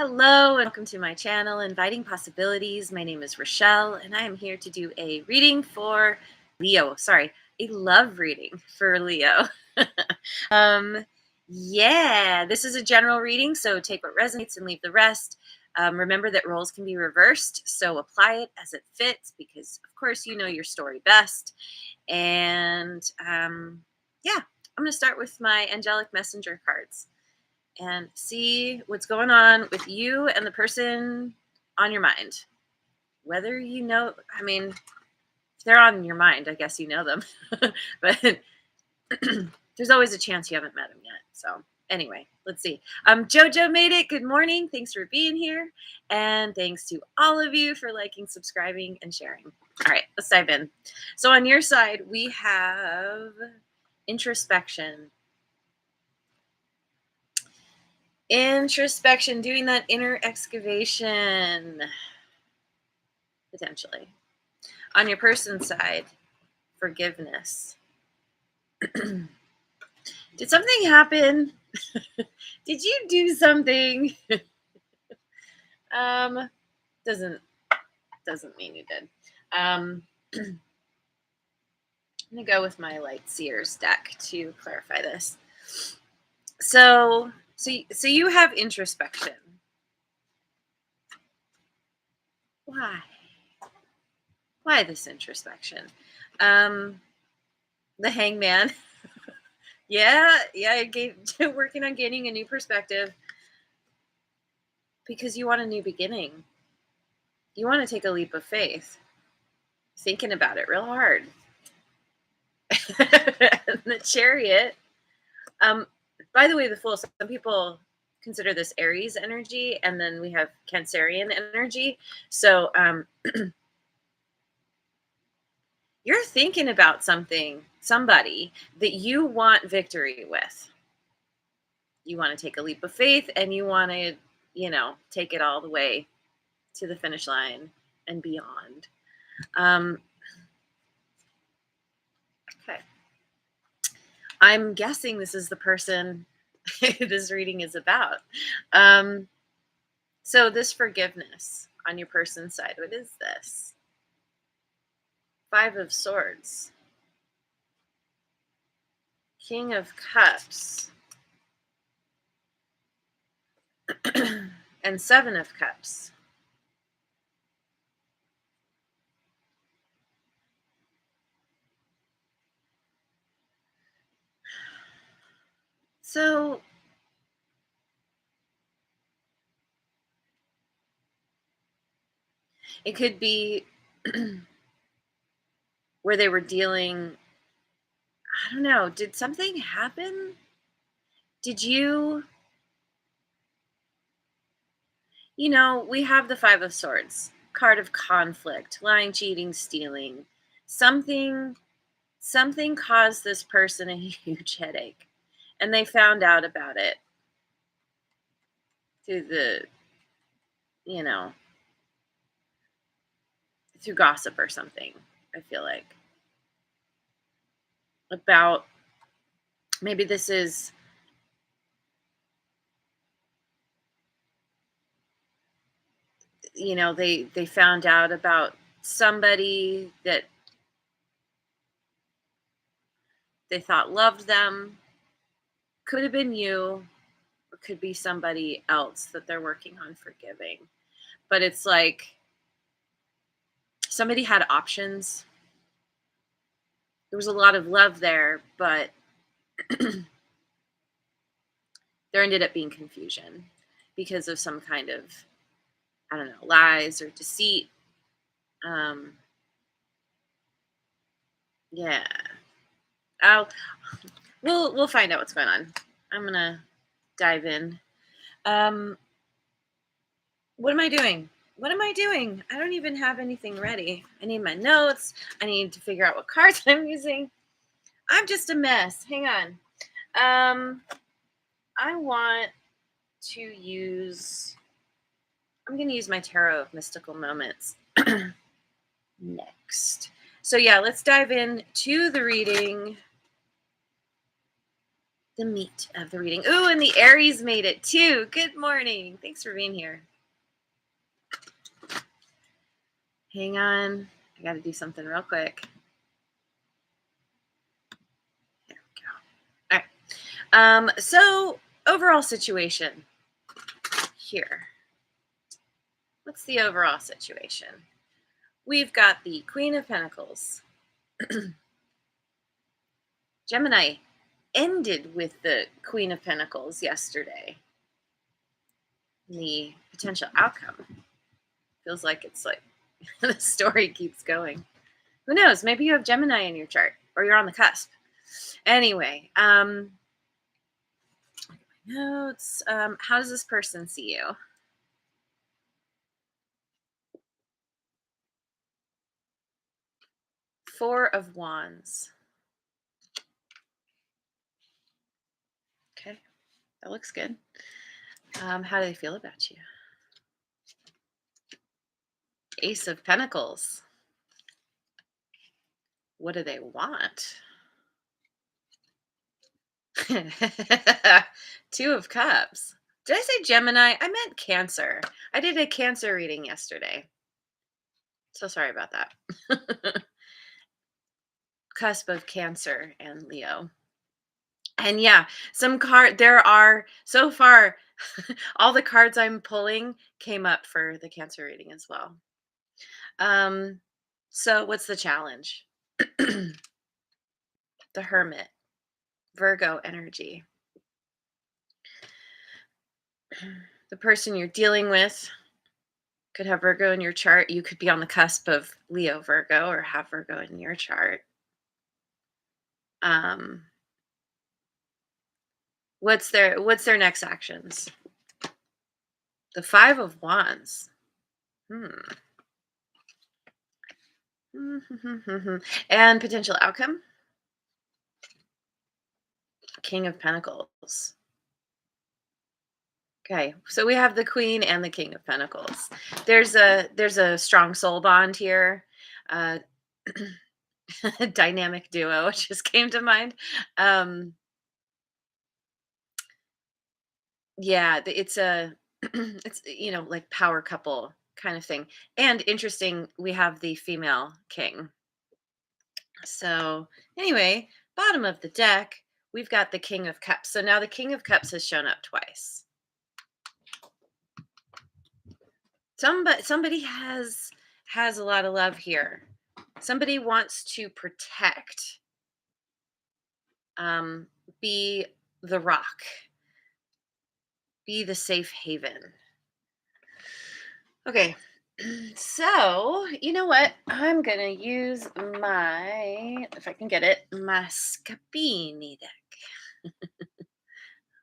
Hello and welcome to my channel, Inviting Possibilities. My name is Rochelle and I am here to do a reading for Leo. Sorry, a love reading for Leo. um, yeah, this is a general reading, so take what resonates and leave the rest. Remember that roles can be reversed, so apply it as it fits because, of course, you know your story best. And yeah, I'm going to start with my angelic messenger cards and see what's going on with you and the person on your mind. Whether you know, I mean, if they're on your mind, I guess you know them. But there's always a chance you haven't met them yet. So anyway, let's see. Jojo made it. Good morning. Thanks for being here. And thanks to all of you for liking, subscribing, and sharing. All right, let's dive in. So on your side, we have introspection. Introspection, doing that inner excavation, potentially. On your person's side, forgiveness. Did something happen? Did you do something? Doesn't mean you did. I'm gonna go with my Light Seers deck to clarify this. So you have introspection. Why this introspection? The Hangman. Yeah, working on gaining a new perspective because you want a new beginning. You want to take a leap of faith. Thinking about it real hard. The Chariot. By the way, the Fool. Some people consider this Aries energy, and then we have Cancerian energy. So you're thinking about somebody that you want victory with. You want to take a leap of faith, and you want to, take it all the way to the finish line and beyond. Okay. I'm guessing this is the person this reading is about. So this forgiveness on your person's side, what is this? Five of Swords. King of Cups. And Seven of Cups. So it could be where they were dealing, I don't know, did something happen? Did you, we have the Five of Swords, card of conflict, lying, cheating, stealing. Something caused this person a huge headache, and they found out about it through through gossip or something, I feel like. About, maybe this is, they found out about somebody that they thought loved them. Could have been you, or could be somebody else that they're working on forgiving. But it's like somebody had options. There was a lot of love there, but there ended up being confusion because of some kind of, I don't know, lies or deceit. Yeah. We'll find out what's going on. I'm gonna dive in. What am I doing? I don't even have anything ready. I need my notes. I need to figure out what cards I'm using. I'm just a mess. Hang on. I want to use, I'm going to use my Tarot of Mystical Moments next. So yeah, let's dive in to the reading. the meat of the reading. Ooh, and the Aries made it too. Good morning. Thanks for being here. Hang on. I got to do something real quick. There we go. All right. So overall situation here. What's the overall situation? We've got the Queen of Pentacles. Gemini ended with the Queen of Pentacles yesterday. The potential outcome feels like it's like the story keeps going. Who knows? Maybe you have Gemini in your chart or you're on the cusp. Anyway, notes. How does this person see you? Four of Wands. Okay, that looks good. How do they feel about you? Ace of Pentacles. What do they want? Two of Cups. Did I say Gemini? I meant Cancer. I did a Cancer reading yesterday. So sorry about that. Cusp of Cancer and Leo. And yeah, there are so far all the cards I'm pulling came up for the Cancer reading as well. So what's the challenge? The Hermit, Virgo energy. The person you're dealing with could have Virgo in your chart. You could be on the cusp of Leo Virgo or have Virgo in your chart. What's their next actions? The Five of Wands. And potential outcome? King of Pentacles. Okay, so we have the Queen and the King of Pentacles. There's a strong soul bond here. Dynamic duo just came to mind. Yeah, it's it's like power couple kind of thing. And interesting, we have the female king. So anyway, bottom of the deck, we've got the King of Cups. So now the King of Cups has shown up twice. Somebody has a lot of love here. Somebody wants to protect, be the rock, be the safe haven. Okay, so you know what? I'm gonna use my, if I can get it, my Scapini deck.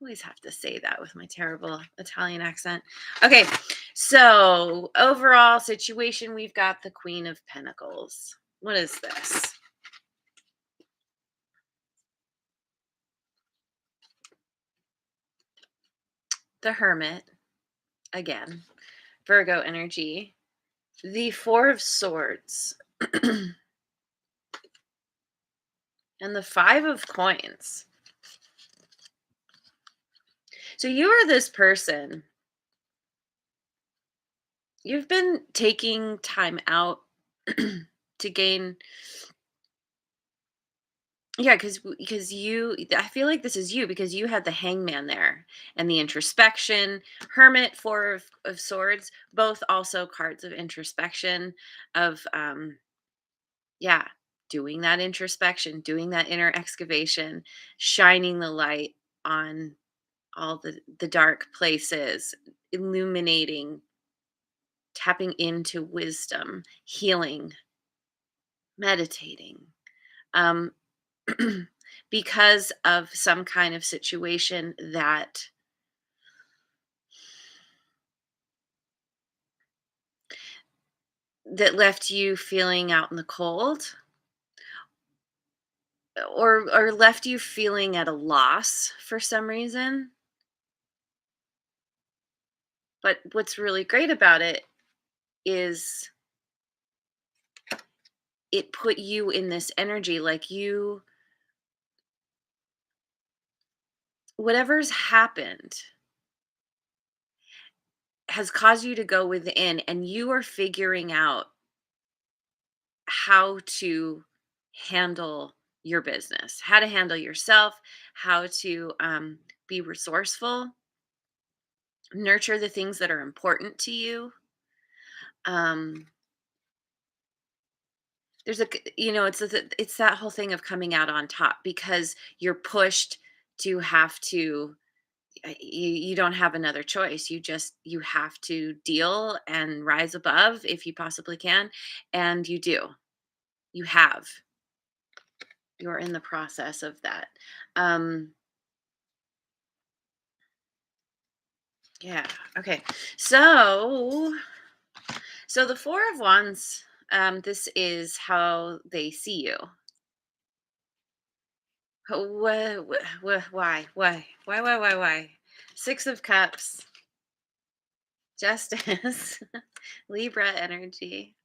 Always have to say that with my terrible Italian accent. Okay, so overall situation, we've got the Queen of Pentacles. What is this? The Hermit, again, Virgo energy. The Four of Swords. And the Five of Coins. So you are this person. You've been taking time out to gain. Yeah, because I feel like this is you because you had the Hangman there and the introspection. Hermit, Four of Swords, both also cards of introspection, of yeah, doing that introspection, doing that inner excavation, shining the light on all the dark places, illuminating, tapping into wisdom, healing, meditating. Because of some kind of situation that left you feeling out in the cold, or left you feeling at a loss for some reason. But what's really great about it is it put you in this energy, like whatever's happened has caused you to go within, and you are figuring out how to handle your business, how to handle yourself, how to be resourceful, nurture the things that are important to you. Um, it's that whole thing of coming out on top because you're pushed to have to. You don't have another choice. You have to deal and rise above if you possibly can, and you do. You have. You're in the process of that. Um, yeah. Okay. So, so the Four of Wands. This is how they see you. Why? Six of Cups, Justice, Libra energy.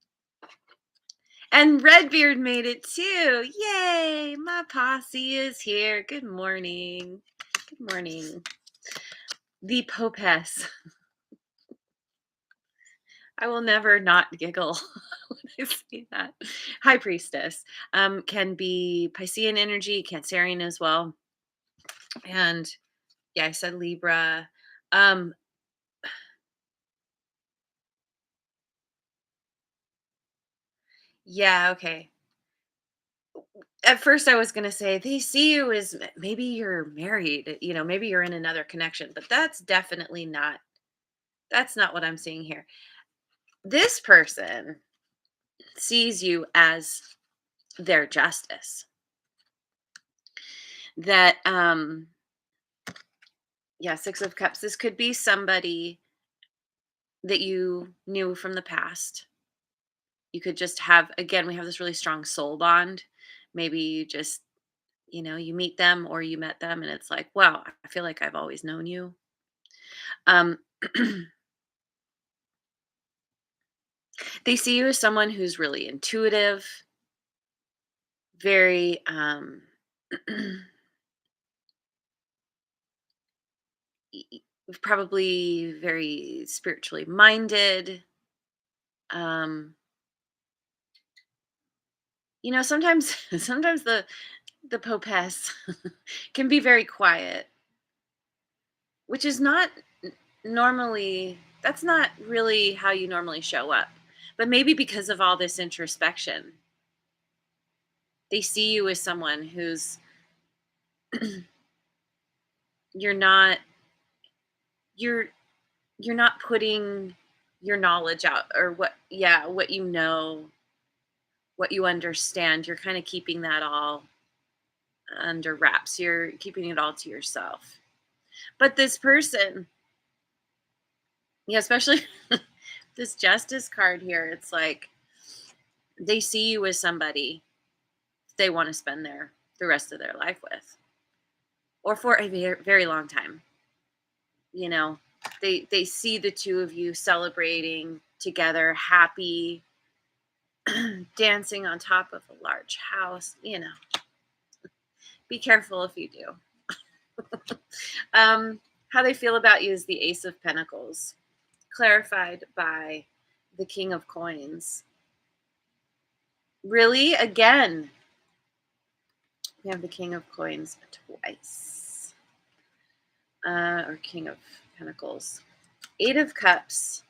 And Redbeard made it too. Yay! My posse is here. Good morning. Good morning. The Popess. I will never not giggle when I see that. High Priestess can be Piscean energy, Cancerian as well. And yeah, I said Libra. Um, yeah, okay. At first, I was going to say they see you as maybe you're married, maybe you're in another connection, but that's not what I'm seeing here. This person sees you as their justice. That, yeah, Six of Cups. This could be somebody that you knew from the past. You could just have, again, we have this really strong soul bond. Maybe you just, you meet them or you met them and it's like, wow, I feel like I've always known you. Um, they see you as someone who's really intuitive, very, probably very spiritually minded. Um, sometimes sometimes the popess can be very quiet, which is not normally that's not really how you normally show up. But maybe because of all this introspection, they see you as someone who's you're not you're you're not putting your knowledge out or what you know, what you understand. You're kind of keeping that all under wraps. You're keeping it all to yourself. But this person, yeah, especially this justice card here, it's like they see you as somebody they want to spend the rest of their life with or for a very, very long time. You know, they see the two of you celebrating together, happy, dancing on top of a large house. Be careful if you do. How they feel about you is the Ace of Pentacles, clarified by the King of Coins. Really? Again, we have the King of Coins twice. Or King of Pentacles. Eight of Cups.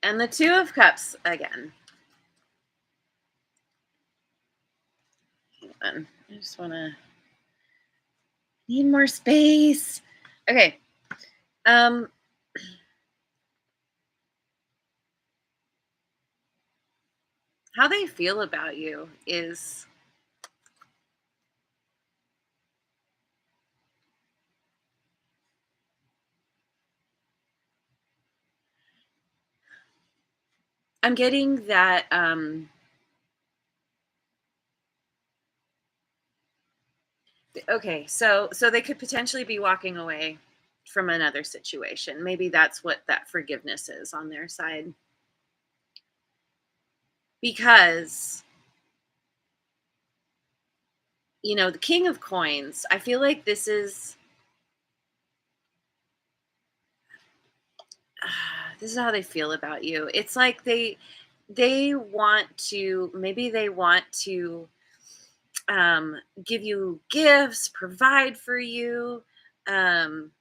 And the Two of Cups again. Hang on. I just want to need more space. Okay. Um, how they feel about you is I'm getting that okay, so they could potentially be walking away from another situation. Maybe that's what that forgiveness is on their side. Because the King of Coins. I feel like this is how they feel about you. It's like they want to, maybe they want to give you gifts, provide for you, um,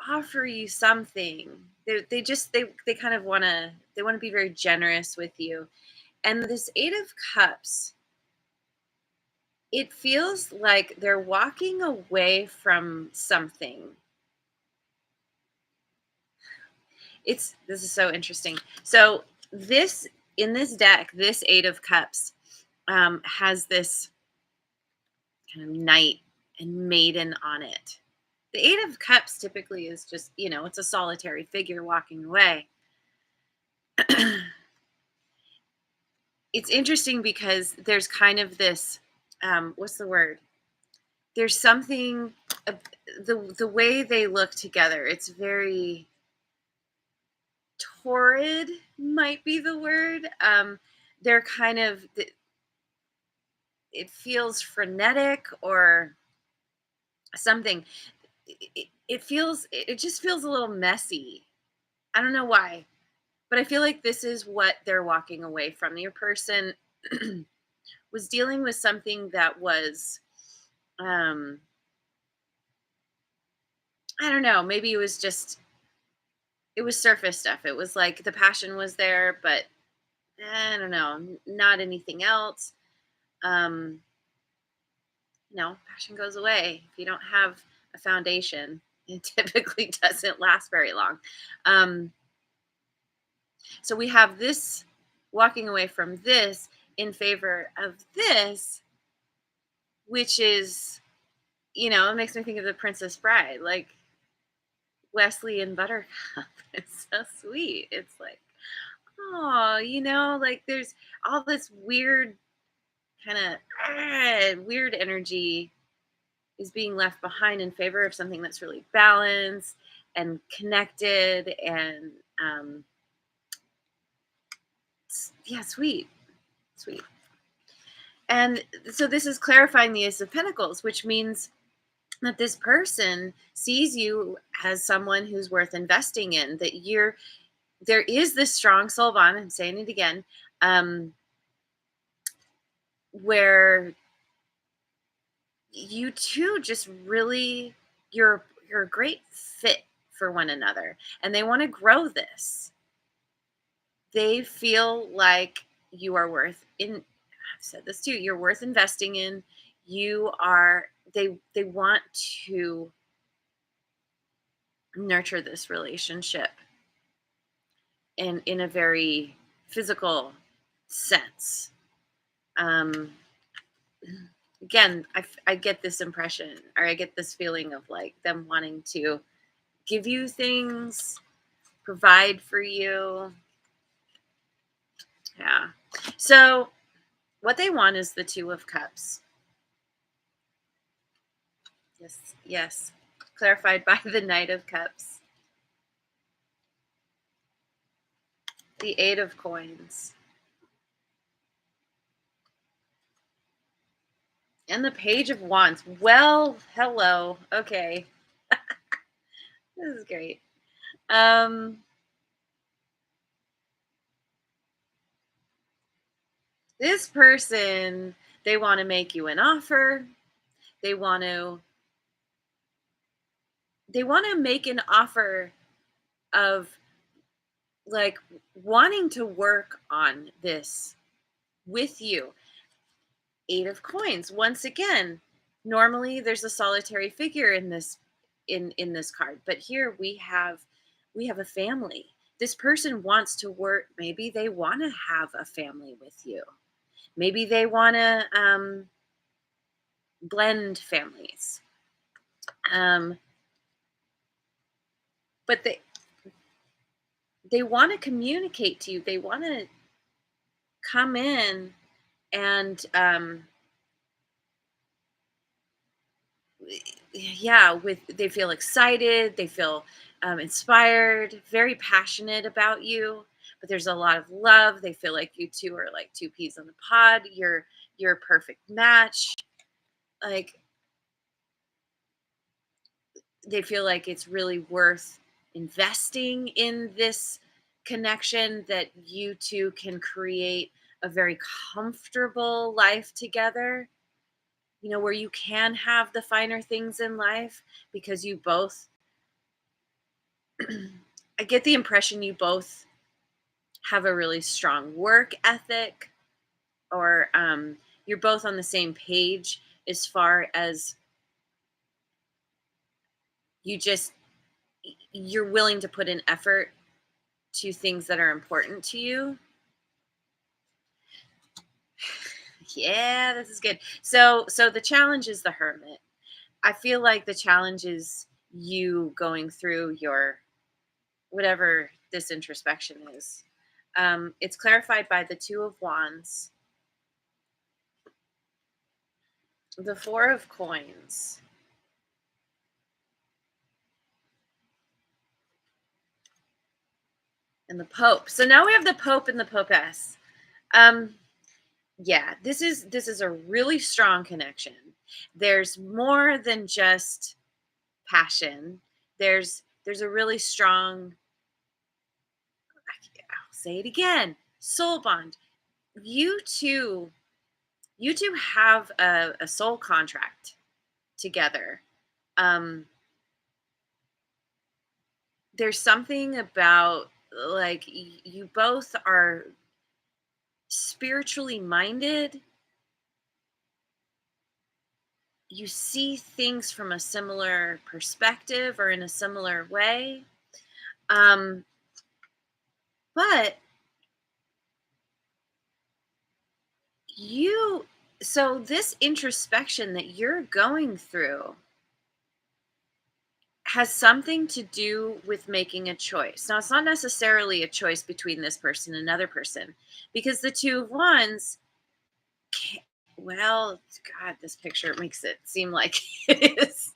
offer you something. They kind of want to be very generous with you. And this Eight of Cups, it feels like they're walking away from something. This is so interesting. So this in this deck, this Eight of Cups has this kind of knight and maiden on it. The Eight of Cups typically is just, it's a solitary figure walking away. It's interesting because there's kind of this, what's the word? There's something, the way they look together, it's very torrid, might be the word. They're kind of, it feels frenetic or something. It just feels a little messy. I don't know why, but I feel like this is what they're walking away from. Your person was dealing with something that was, I don't know, maybe it was surface stuff. It was like the passion was there, but I don't know, not anything else. Um, Passion goes away if you don't have a foundation. It typically doesn't last very long. So we have this walking away from this in favor of this, which is, it makes me think of the Princess Bride, like Wesley and Buttercup. It's so sweet. It's like, oh, like there's all this weird kind of weird energy is being left behind in favor of something that's really balanced and connected and yeah, sweet. And so this is clarifying the Ace of Pentacles, which means that this person sees you as someone who's worth investing in, that there is this strong soul bond, I'm saying it again, where you two just really, you're a great fit for one another, and they want to grow this. They feel like you are I've said this too, you're worth investing in. They want to nurture this relationship in a very physical sense. Again, I get this impression, or I get this feeling of like them wanting to give you things, provide for you. Yeah. So what they want is the Two of Cups. Yes. Clarified by the Knight of Cups. The Eight of Coins. And the Page of Wands. Well, hello. Okay. This is great. This person, they want to make you an offer. They want to make an offer of like wanting to work on this with you. Eight of Coins. Once again, normally there's a solitary figure in this card, but here we have a family. This person wants to work. Maybe they want to have a family with you. Maybe they want to blend families. But they want to communicate to you. They want to come in and they feel excited, they feel inspired, very passionate about you, but there's a lot of love. They feel like you two are like two peas in the pod. You're a perfect match. like they feel like it's really worth investing in this connection, that you two can create a very comfortable life together, where you can have the finer things in life, because you both I get the impression you both have a really strong work ethic, or you're both on the same page as far as you just you're willing to put in effort to things that are important to you. Yeah, this is good. So the challenge is the hermit. I feel like the challenge is you going through your whatever this introspection is. It's clarified by the two of wands, the four of coins, and the pope. So now we have the pope and the popess. Um, yeah, this is a really strong connection. There's more than just passion. There's a really strong, I'll say it again, soul bond. You two, you two have a soul contract together. Um, there's something about, like, you both are spiritually minded. You see things from a similar perspective or in a similar way. Um, but you, so this introspection that you're going through has something to do with making a choice. Now, it's not necessarily a choice between this person and another person, because the two of wands, well, God, this picture makes it seem like it is.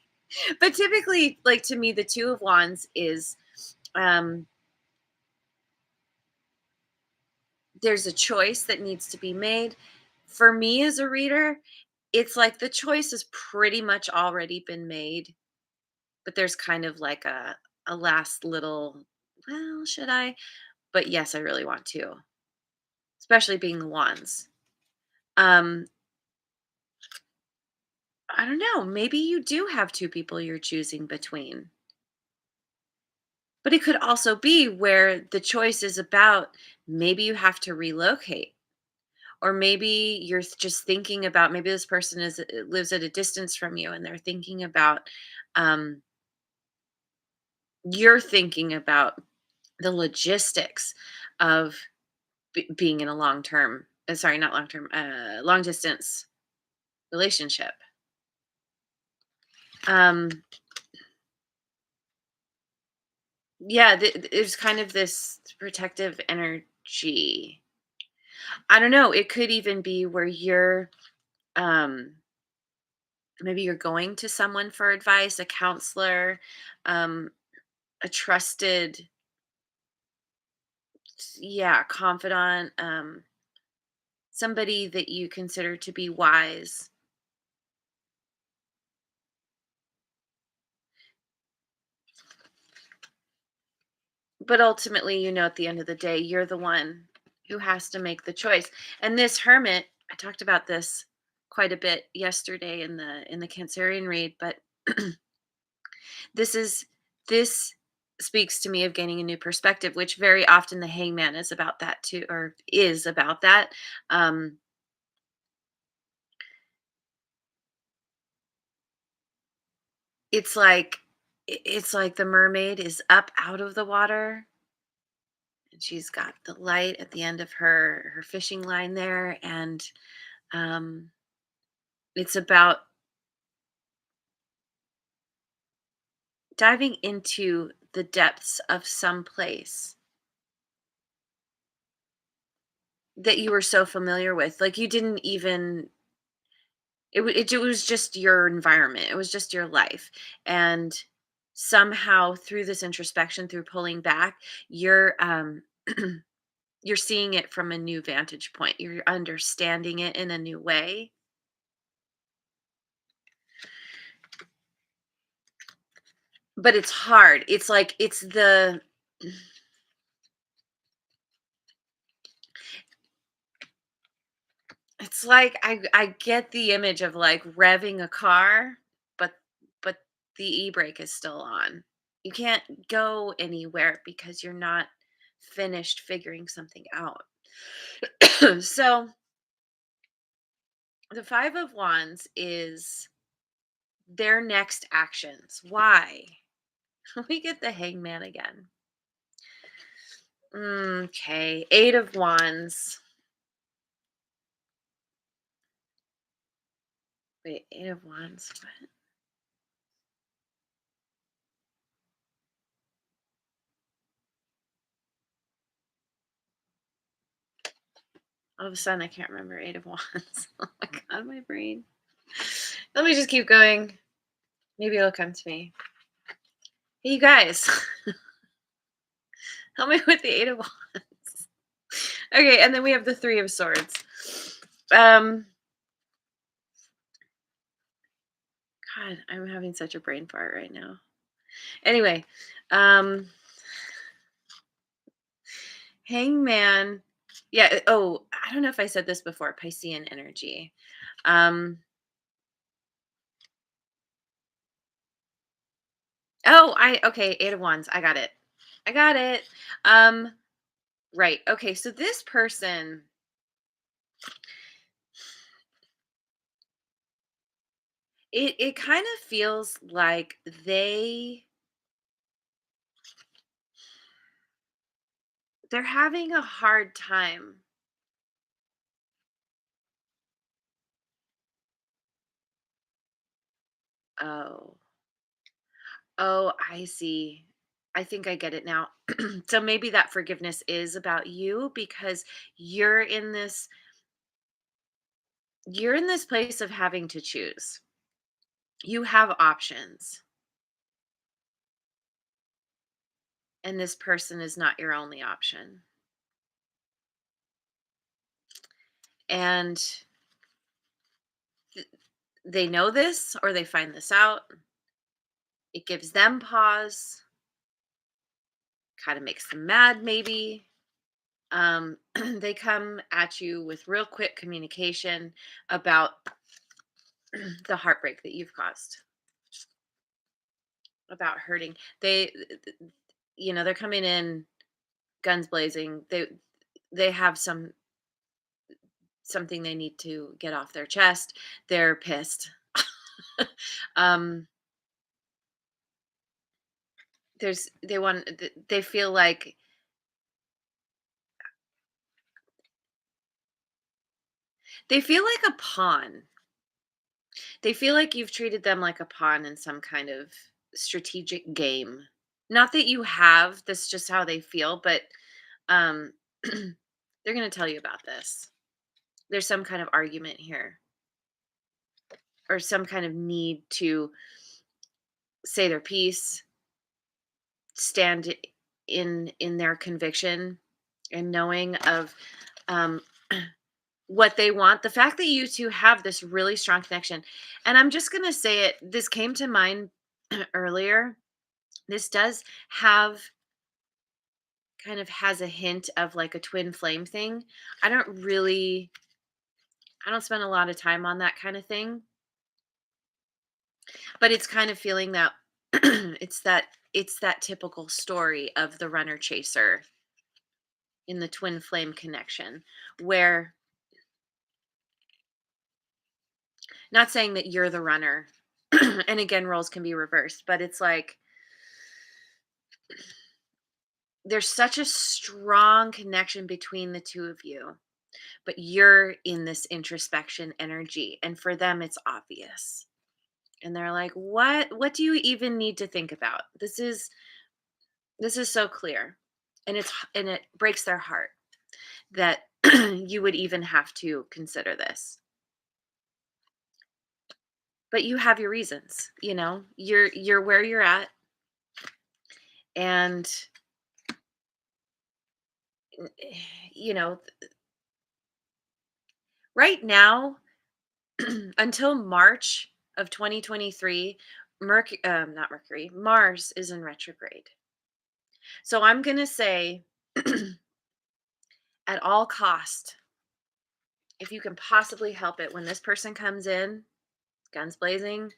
But typically, like, to me, the two of wands is, um, there's a choice that needs to be made. For me as a reader, it's like the choice has pretty much already been made, but there's kind of like a last little, well, should I? But yes, I really want to, especially being the wands. Um, I don't know. Maybe you do have two people you're choosing between. But it could also be where the choice is about, maybe you have to relocate, or maybe you're just thinking about, maybe this person lives at a distance from you, and they're thinking about, um, you're thinking about the logistics of being in a long term, sorry, not long term, long distance relationship. Um, yeah, there's kind of this protective energy. I don't know. It could even be where you're, um, maybe you're going to someone for advice, a counselor, um, a trusted, yeah, confidant, somebody that you consider to be wise. But ultimately, at the end of the day, you're the one who has to make the choice. And this hermit, I talked about this quite a bit yesterday in the Cancerian read, but this is this speaks to me of gaining a new perspective, which very often the hangman is about that too, or is about that. Um, it's like it's like the mermaid is up out of the water, and she's got the light at the end of her fishing line there, and um, it's about diving into the depths of some place that you were so familiar with. Like, you didn't even, it was just your environment. It was just your life. And somehow through this introspection, through pulling back, you're you're seeing it from a new vantage point. You're understanding it in a new way. but it's hard. It's like it's like I get the image of like revving a car, but but the e-brake is still on. You can't go anywhere because you're not finished figuring something out. So the 5 of Wands is their next actions. Why? We get the Hangman again. Okay, 8 of Wands. Wait, 8 of Wands. What? All of a sudden, I can't remember 8 of Wands. Oh my god, my brain. Let me just keep going. Maybe it'll come to me. Hey, you guys, help me with the 8 of Wands. Okay, and then we have the 3 of Swords. Um, God, I'm having such a brain fart right now. Anyway, um, Hangman. Yeah. Oh, I don't know if I said this before. Piscean energy. Um. Oh, I okay. 8 of Wands. I got it. I got it. Um. Right. Okay. So this person, it kind of feels like they're having a hard time. Oh. Oh, I see. I think I get it now. So maybe that forgiveness is about you because you're in this you're in this place of having to choose. You have options, and this person is not your only option. And th- they know this or they find this out. It gives them pause, kind of makes them mad maybe. They come at you with real quick communication about the heartbreak that you've caused, about hurting. They're coming in guns blazing. They have something they need to get off their chest. They're pissed. um they feel like a pawn. They feel like you've treated them like a pawn in some kind of strategic game. Not that you have, that's just how they feel, but um they're going to tell you about this. There's some kind of argument here or some kind of need to say their piece, stand in their conviction and knowing of um what they want. The fact that you two have this really strong connection, and I'm just going to say it, this came to mind earlier. This does have kind of has a hint of like a twin flame thing. I don't spend a lot of time on that kind of thing, but it's kind of feeling that it's that typical story of the runner chaser in the twin flame connection, where, not saying that you're the runner, and again, roles can be reversed, but it's like there's such a strong connection between the two of you, but you're in this introspection energy, and for them it's obvious. And they're like, what do you even need to think about? This is so clear. And it breaks their heart that you would even have to consider this. But you have your reasons, you're where you're at. And you know right now, until March of 2023, Not Mercury, Mars is in retrograde. So I'm going to say at all cost, if you can possibly help it, when this person comes in, guns blazing,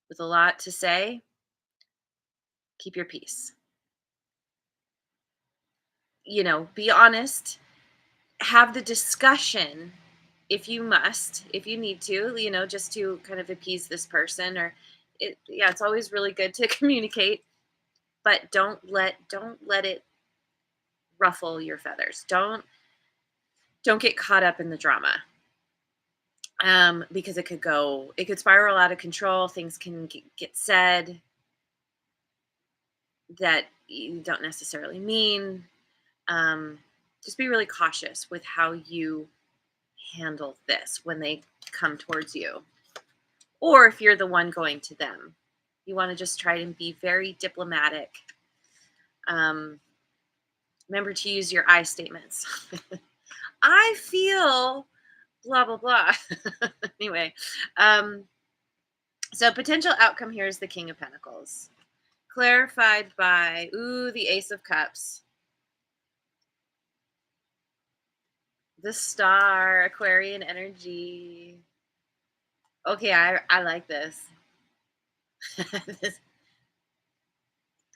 with a lot to say, keep your peace. Be honest, have the discussion if you must, if you need to, just to kind of appease this person or it's always really good to communicate, but don't let it ruffle your feathers. Don't get caught up in the drama. Because it could spiral out of control. Things can get said that you don't necessarily mean. Um, just be really cautious with how you handle this when they come towards you, or if you're the one going to them. You want to just try and be very diplomatic. Um, Remember to use your I statements. I feel blah blah blah. Anyway, um, so potential outcome here is the King of Pentacles, clarified by the Ace of Cups, the Star, Aquarian energy. Okay, I like this. This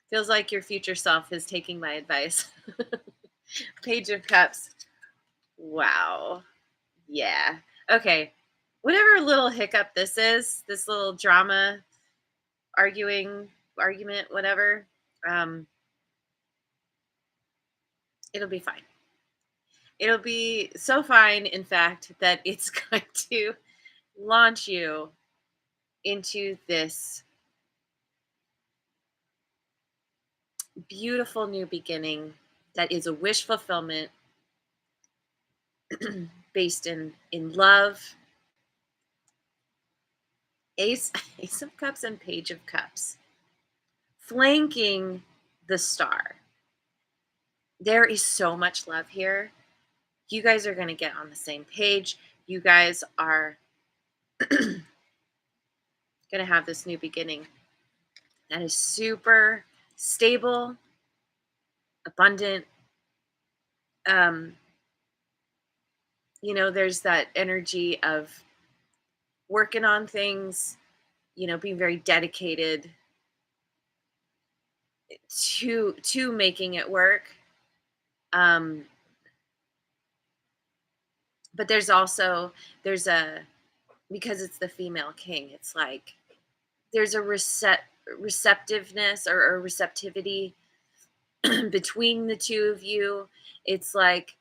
feels like your future self is taking my advice. Page of Cups. Wow. Yeah. Okay. Whatever little hiccup this is, this little drama, argument, whatever, um, it'll be fine. It'll be so fine, in fact, that it's going to launch you into this beautiful new beginning that is a wish fulfillment based in love. Ace Ace of Cups and Page of Cups, flanking the Star. There is so much love here. You guys are going to get on the same page. You guys are going to have this new beginning that is super stable, abundant. Um, there's that energy of working on things, being very dedicated to making it work. Um, but there's a because it's the female king, it's like there's a receptiveness or a receptivity between the two of you. It's like,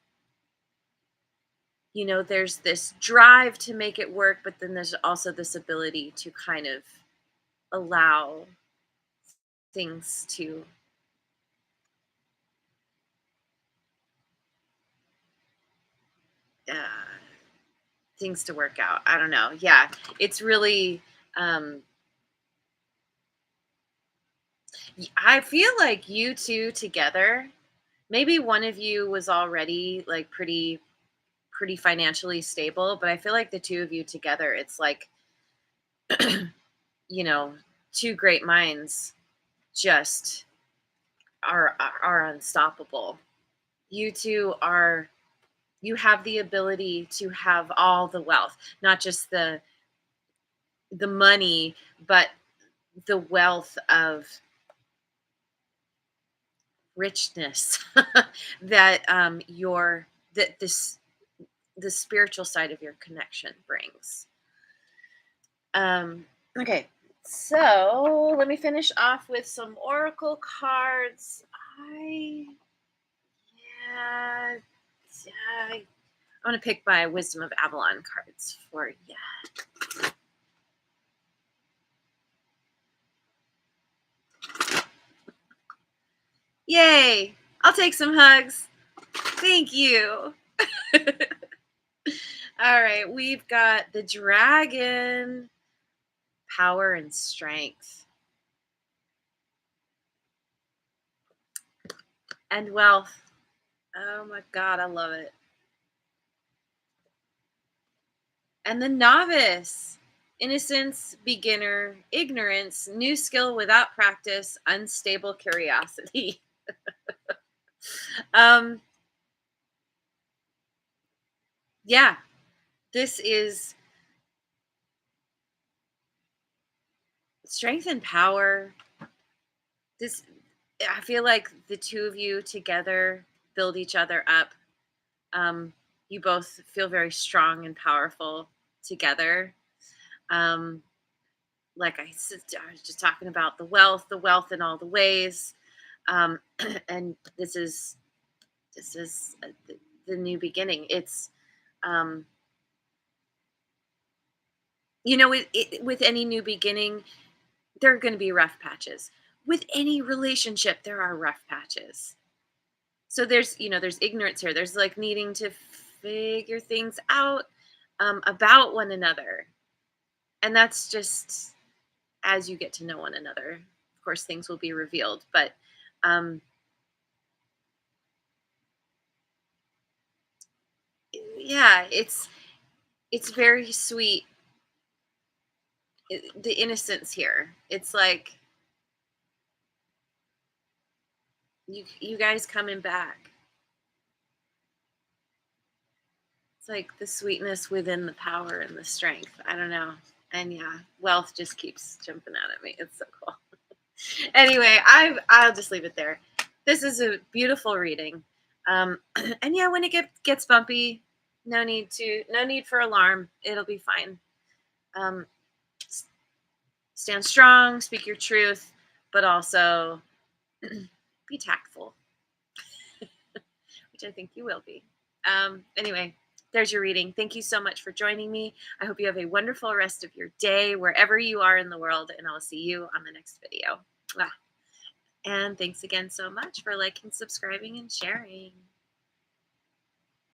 there's this drive to make it work, but then there's also this ability to kind of allow things to uh, things to work out. I don't know. Yeah, it's really. Um, I feel like you two together. Maybe one of you was already like pretty financially stable, but I feel like the two of you together, it's like, you know, two great minds just are unstoppable. You two are you have the ability to have all the wealth, not just the money, but the wealth of richness that your that this the spiritual side of your connection brings. Um, okay, so let me finish off with some oracle cards. I yeah, yeah, I'm gonna pick my Wisdom of Avalon cards for you. Yay! I'll take some hugs. Thank you. All right, we've got the dragon, power and strength, and wealth. Oh my God, I love it. And the novice. innocence, beginner, ignorance, new skill without practice, unstable curiosity. um, yeah, this is strength and power. This, I feel like the two of you together build each other up. Um, you both feel very strong and powerful together. Um, like I was just talking about the wealth in all the ways. Um, and this is the new beginning. It's um, with any new beginning, there are going to be rough patches. With any relationship, there are rough patches. So there's ignorance here. There's like needing to figure things out about one another, and that's just as you get to know one another. Of course, things will be revealed, but um, yeah, it's very sweet. The innocence here. It's like you guys coming back. It's like the sweetness within the power and the strength. I don't know. And yeah, wealth just keeps jumping out at me. It's so cool. Anyway, I'll just leave it there. This is a beautiful reading. And yeah, when it gets bumpy, no need for alarm. It'll be fine. Um, stand strong, speak your truth, but also be tactful, which I think you will be. Anyway, there's your reading. Thank you so much for joining me. I hope you have a wonderful rest of your day, wherever you are in the world, and I'll see you on the next video. And thanks again so much for liking, subscribing, and sharing.